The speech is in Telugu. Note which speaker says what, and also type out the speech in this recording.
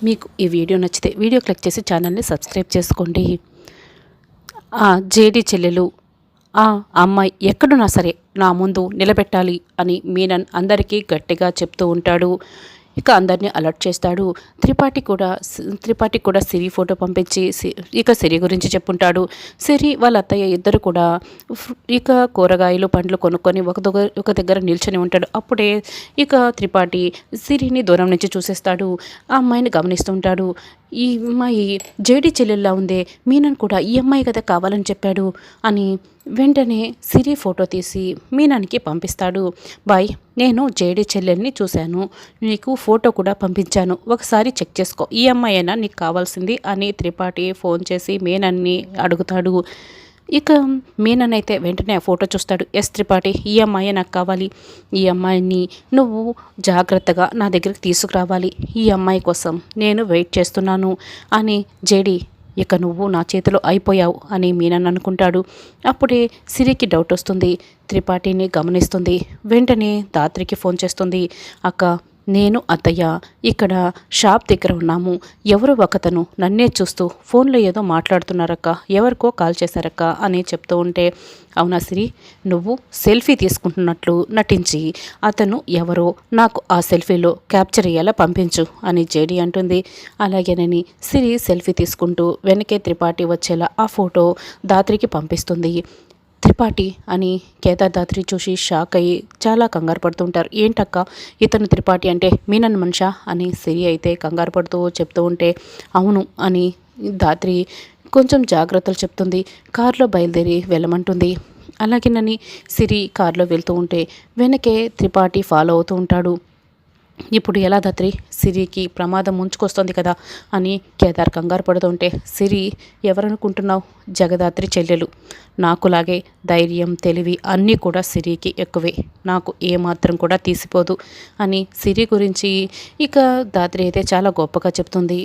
Speaker 1: మీకు ఈ వీడియో నచ్చితే వీడియో క్లిక్ చేసి ఛానల్ని సబ్స్క్రైబ్ చేసుకోండి. ఆ జేడీ చెల్లెలు ఆ అమ్మాయి ఎక్కడున్నా సరే నా ముందు నిలబెట్టాలి అని మీనన్ అందరికీ గట్టిగా చెప్తూ ఉంటాడు. ఇక అందరినీ అలర్ట్ చేస్తాడు. త్రిపాఠి కూడా సిరి ఫోటో పంపించి ఇక సిరి గురించి చెప్పుంటాడు. సిరి వాళ్ళ అత్తయ్య ఇద్దరు కూడా ఇక కూరగాయలు పండ్లు కొనుక్కొని ఒక దగ్గర నిల్చొని ఉంటాడు. అప్పుడే ఇక త్రిపాఠి సిరిని దూరం నుంచి చూసేస్తాడు. ఆ అమ్మాయిని గమనిస్తూ ఉంటాడు. ఈ అమ్మాయి జేడీ చెల్లెల్లా ఉందే, మీనన్ కూడా ఈ అమ్మాయి కదా కావాలని చెప్పాడు అని వెంటనే సిరి ఫోటో తీసి మీనానికి పంపిస్తాడు. బాయ్, నేను జేడీ చెల్లెల్ని చూశాను, నీకు ఫోటో కూడా పంపించాను, ఒకసారి చెక్ చేసుకో, ఈ అమ్మాయినా నీకు కావాల్సింది అని త్రిపాఠి ఫోన్ చేసి మీనన్ని అడుగుతాడు. ఇక మీనన్ అయితే వెంటనే ఆ ఫోటో చూస్తాడు. ఎస్ త్రిపాఠి, ఈ అమ్మాయి నాకు కావాలి, ఈ అమ్మాయిని నువ్వు జాగ్రత్తగా నా దగ్గరికి తీసుకురావాలి, ఈ అమ్మాయి కోసం నేను వెయిట్ చేస్తున్నాను అని జేడీ ఇక నువ్వు నా చేతిలో అయిపోయావు అని మీనన్ అనుకుంటాడు. అప్పుడే సిరికి డౌట్ వస్తుంది. త్రిపాఠిని గమనిస్తుంది. వెంటనే దాత్రికి ఫోన్ చేస్తుంది. అక్క, నేను అత్తయ్య ఇక్కడ షాప్ దగ్గర ఉన్నాము, ఎవరో ఒకతను నన్నే చూస్తూ ఫోన్లో ఏదో మాట్లాడుతున్నారక్క, ఎవరికో కాల్ చేశారక్క అని చెప్తూ ఉంటే, అవునా సిరి, నువ్వు సెల్ఫీ తీసుకుంటున్నట్లు నటించి అతను ఎవరో నాకు ఆ సెల్ఫీలో క్యాప్చర్ అయ్యేలా పంపించు అని జేడీ అంటుంది. అలాగేనని సిరి సెల్ఫీ తీసుకుంటూ వెనకే త్రిపాఠి వచ్చేలా ఆ ఫోటో దాత్రికి పంపిస్తుంది. త్రిపాఠి అని కేదార్ దాత్రి చూసి షాక్ అయ్యి చాలా కంగారు పడుతుంటారు. ఏంటక్క, ఇతను త్రిపాఠి అంటే మీనన్ మనిషా అని సిరి అయితే కంగారు పడుతూ చెప్తూ ఉంటే, అవును అని దాత్రి కొంచెం జాగ్రత్తలు చెప్తుంది. కారులో బయలుదేరి వెళ్ళమంటుంది. అలాగేనని సిరి కారులో వెళ్తూ ఉంటే వెనకే త్రిపాఠి ఫాలో అవుతూ ఉంటాడు. ఇప్పుడు ఎలా దాత్రి, సిరికి ప్రమాదం ముంచుకొస్తుంది కదా అని కేదార్ కంగారు పడుతుంటే, సిరి ఎవరనుకుంటున్నావు, జగదాత్రి చెల్లెలు, నాకులాగే ధైర్యం తెలివి అన్నీ కూడా సిరికి ఎక్కువే, నాకు ఏమాత్రం కూడా తీసిపోదు అని సిరి గురించి ఇక దాత్రి అయితే చాలా గొప్పగా చెప్తుంది.